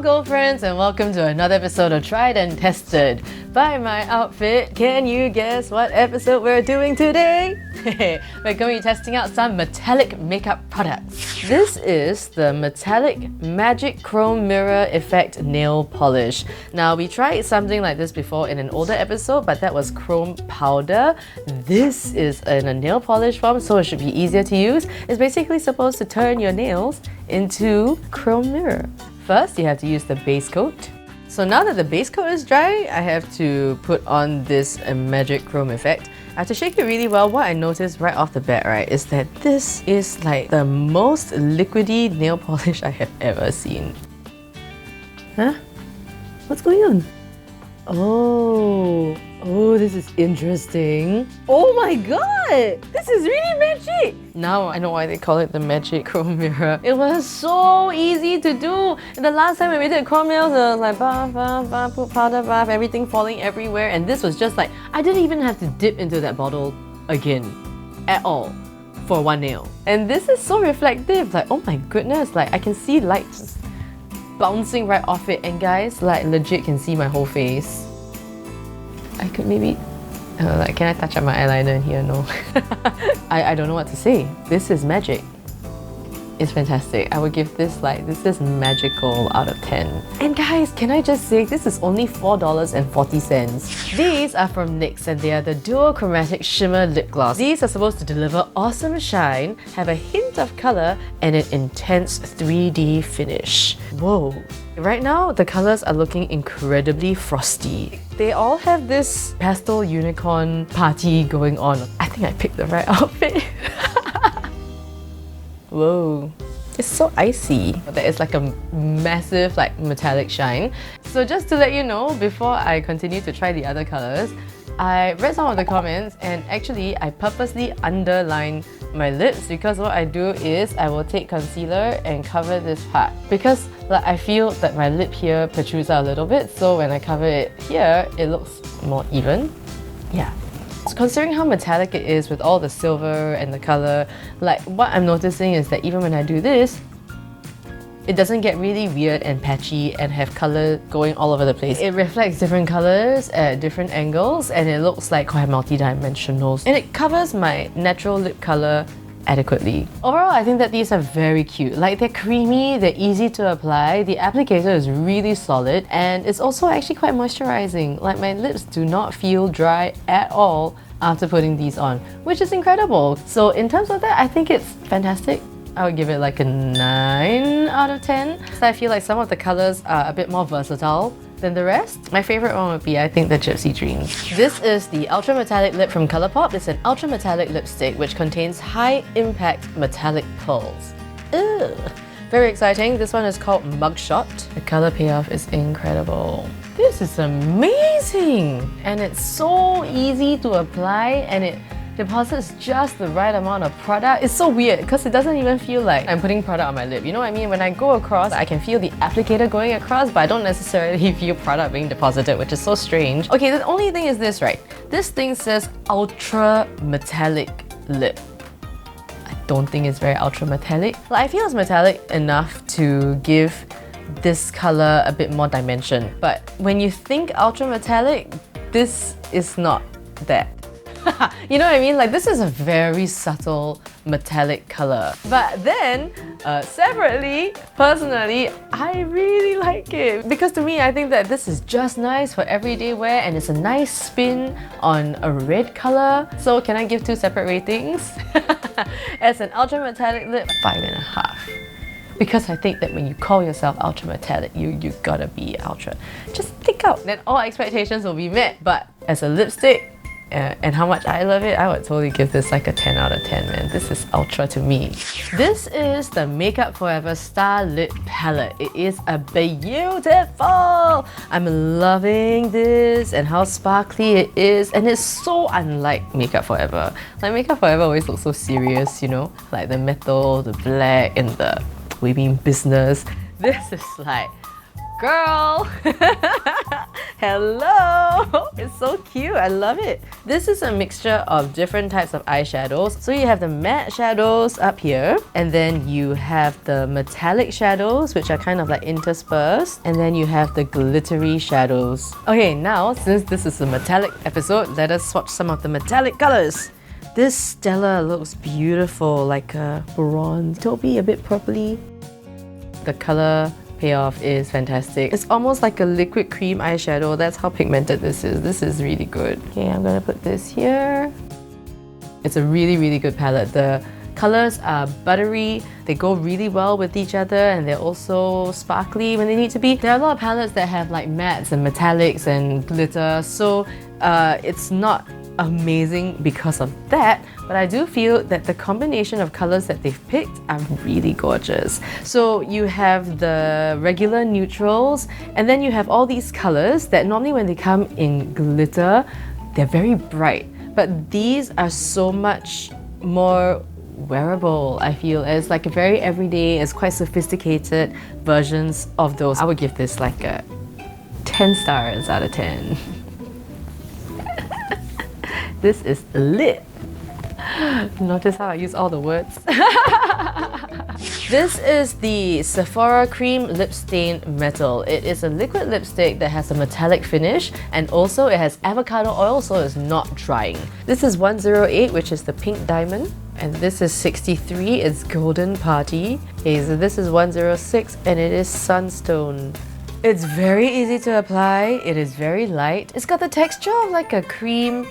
girlfriends, and welcome to another episode of Tried and Tested by my outfit. Can you guess what episode we're doing today? We're going to be testing out some metallic makeup products. This is the Metallic Magic Chrome Mirror Effect Nail Polish. Now, we tried something like this before in an older episode, but that was chrome powder. This is in a nail polish form, so it should be easier to use. It's basically supposed to turn your nails into chrome mirror. First, you have to use the base coat. So now that the base coat is dry, I have to put on this Magic Chrome Effect. I have to shake it really well. What I noticed right off the bat, right, is that this is like the most liquidy nail polish I have ever seen. Huh? What's going on? Oh, this is interesting. Oh my god! This is really magic! Now I know why they call it the Magic Chrome Mirror. It was so easy to do. The last time when we did chrome nails, it was like bath, put powder, bath, everything falling everywhere. And this was just like, I didn't even have to dip into that bottle again at all for one nail. And this is so reflective. Like, oh my goodness, like I can see light just bouncing right off it. And guys, like legit can see my whole face. I could maybe, like, can I touch up my eyeliner in here? No. I don't know what to say. This is magic. It's fantastic. I would give this like, this is magical out of 10. And guys, can I just say, this is only $4.40. These are from NYX and they are the Dual Chromatic Shimmer Lip Gloss. These are supposed to deliver awesome shine, have a hint of color, and an intense 3D finish. Whoa. Right now, the colors are looking incredibly frosty. They all have this pastel unicorn party going on. I think I picked the right outfit. Whoa, it's so icy. There is like a massive like metallic shine. So just to let you know, before I continue to try the other colors, I read some of the comments and actually I purposely underline my lips because what I do is I will take concealer and cover this part because like, I feel that my lip here protrudes out a little bit, so when I cover it here, it looks more even. Yeah. So considering how metallic it is with all the silver and the color, like what I'm noticing is that even when I do this, it doesn't get really weird and patchy and have color going all over the place. It reflects different colors at different angles and it looks like quite multi-dimensional. And it covers my natural lip color adequately. Overall, I think that these are very cute. Like they're creamy, they're easy to apply, the applicator is really solid, and it's also actually quite moisturizing. Like my lips do not feel dry at all after putting these on, which is incredible. So in terms of that, I think it's fantastic. I would give it like a 9 out of 10. So I feel like some of the colors are a bit more versatile than the rest. My favorite one would be, I think, the Gypsy Dream. This is the Ultra Metallic Lip from Colourpop. It's an ultra metallic lipstick which contains high impact metallic pearls. Ugh. Very exciting. This one is called Mugshot. The color payoff is incredible. This is amazing! And it's so easy to apply and it deposits just the right amount of product. It's so weird because it doesn't even feel like I'm putting product on my lip. You know what I mean? When I go across, I can feel the applicator going across, but I don't necessarily feel product being deposited, which is so strange. Okay, the only thing is this, right? This thing says ultra metallic lip. I don't think it's very ultra metallic. Like, I feel it's metallic enough to give this color a bit more dimension. But when you think ultra metallic, this is not that. You know what I mean? Like this is a very subtle metallic color. But then, separately, personally, I really like it. Because to me, I think that this is just nice for everyday wear and it's a nice spin on a red color. So can I give 2 separate ratings? As an ultra metallic lip, 5.5. Because I think that when you call yourself ultra metallic, you gotta be ultra. Just stick out. Then all expectations will be met. But as a lipstick, and how much I love it, I would totally give this like a 10 out of 10, man. This is ultra to me. This is the Makeup Forever Star Lip Palette. It is a beautiful! I'm loving this and how sparkly it is, and it's so unlike Makeup Forever. Like Makeup Forever always looks so serious, you know? Like the metal, the black, and the we mean business. This is like, girl, Hello! It's so cute, I love it. This is a mixture of different types of eyeshadows. So you have the matte shadows up here, and then you have the metallic shadows, which are kind of like interspersed, and then you have the glittery shadows. Okay, now since this is a metallic episode, let us swatch some of the metallic colors. This Stella looks beautiful, like a bronze taupey, a bit purpley. The color payoff is fantastic. It's almost like a liquid cream eyeshadow. That's how pigmented this is. This is really good. Okay, I'm gonna put this here. It's a really good palette. The colors are buttery, they go really well with each other, and they're also sparkly when they need to be. There are a lot of palettes that have like mattes and metallics and glitter, so it's not amazing because of that, but I do feel that the combination of colors that they've picked are really gorgeous. So you have the regular neutrals, and then you have all these colors that normally when they come in glitter, they're very bright, but these are so much more wearable, I feel. It's like a very everyday, it's quite sophisticated versions of those. I would give this like a 10 stars out of 10. This is lit. Notice how I use all the words. This is the Sephora Cream Lip Stain Metal. It is a liquid lipstick that has a metallic finish, and also it has avocado oil, so it's not drying. This is 108, which is the pink diamond. And this is 63, it's Golden Party. Okay, so this is 106, and it is Sunstone. It's very easy to apply, it is very light. It's got the texture of like a cream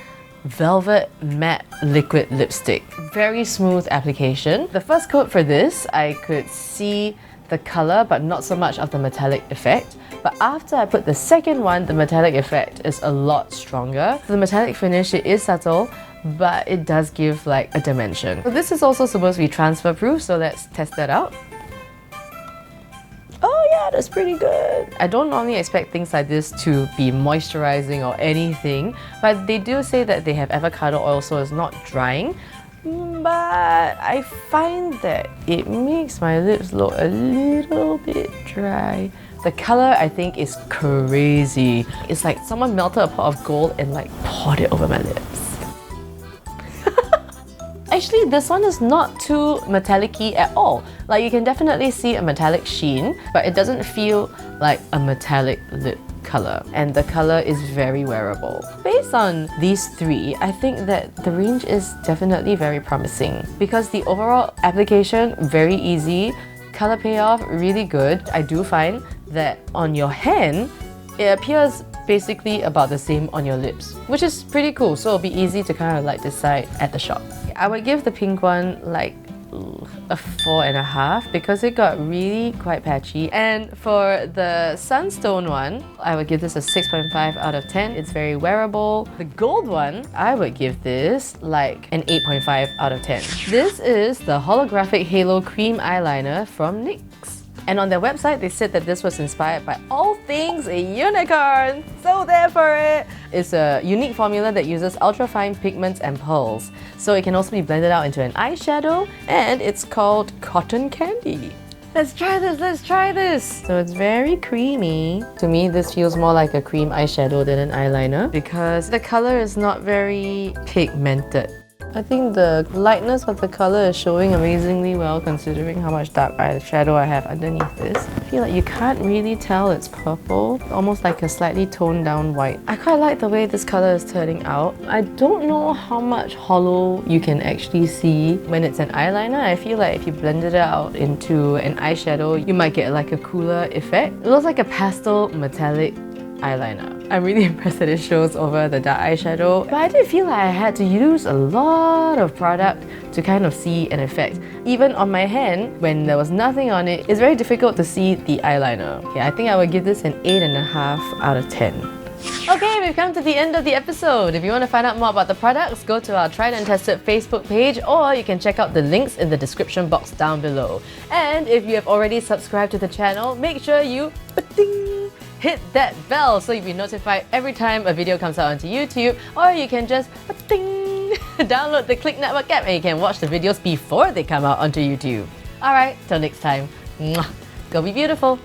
velvet matte liquid lipstick. Very smooth application. The first coat for this, I could see the color but not so much of the metallic effect. But after I put the second one, the metallic effect is a lot stronger. The metallic finish, it is subtle, but it does give like a dimension. So this is also supposed to be transfer proof, so let's test that out. Oh yeah, that's pretty good. I don't normally expect things like this to be moisturizing or anything, but they do say that they have avocado oil, so it's not drying. But I find that it makes my lips look a little bit dry. The color, I think, is crazy. It's like someone melted a pot of gold and like poured it over my lips. Actually, this one is not too metallic-y at all. Like, you can definitely see a metallic sheen, but it doesn't feel like a metallic lip color. And the color is very wearable. Based on these three, I think that the range is definitely very promising because the overall application, very easy. Color payoff, really good. I do find that on your hand, it appears basically about the same on your lips, which is pretty cool. So it'll be easy to kind of like decide at the shop. I would give the pink one like a 4.5 because it got really quite patchy. And for the Sunstone one, I would give this a 6.5 out of 10. It's very wearable. The gold one, I would give this like an 8.5 out of 10. This is the Holographic Halo Cream Eyeliner from NYX. And on their website, they said that this was inspired by all things a unicorn. So there for it! It's a unique formula that uses ultrafine pigments and pearls. So it can also be blended out into an eyeshadow, and it's called Cotton Candy. Let's try this, let's try this! So it's very creamy. To me, this feels more like a cream eyeshadow than an eyeliner because the color is not very pigmented. I think the lightness of the color is showing amazingly well considering how much dark eyeshadow I have underneath this. I feel like you can't really tell it's purple, almost like a slightly toned down white. I quite like the way this color is turning out. I don't know how much hollow you can actually see when it's an eyeliner. I feel like if you blended it out into an eyeshadow, you might get like a cooler effect. It looks like a pastel metallic eyeliner. I'm really impressed that it shows over the dark eyeshadow, but I did feel like I had to use a lot of product to kind of see an effect. Even on my hand, when there was nothing on it, it's very difficult to see the eyeliner. Okay, I think I would give this an 8.5 out of 10. Okay, we've come to the end of the episode. If you want to find out more about the products, go to our Tried and Tested Facebook page, or you can check out the links in the description box down below. And if you have already subscribed to the channel, make sure you hit that bell so you'll be notified every time a video comes out onto YouTube, or you can just download the Clicknetwork app and you can watch the videos before they come out onto YouTube. Alright, till next time. Go be beautiful!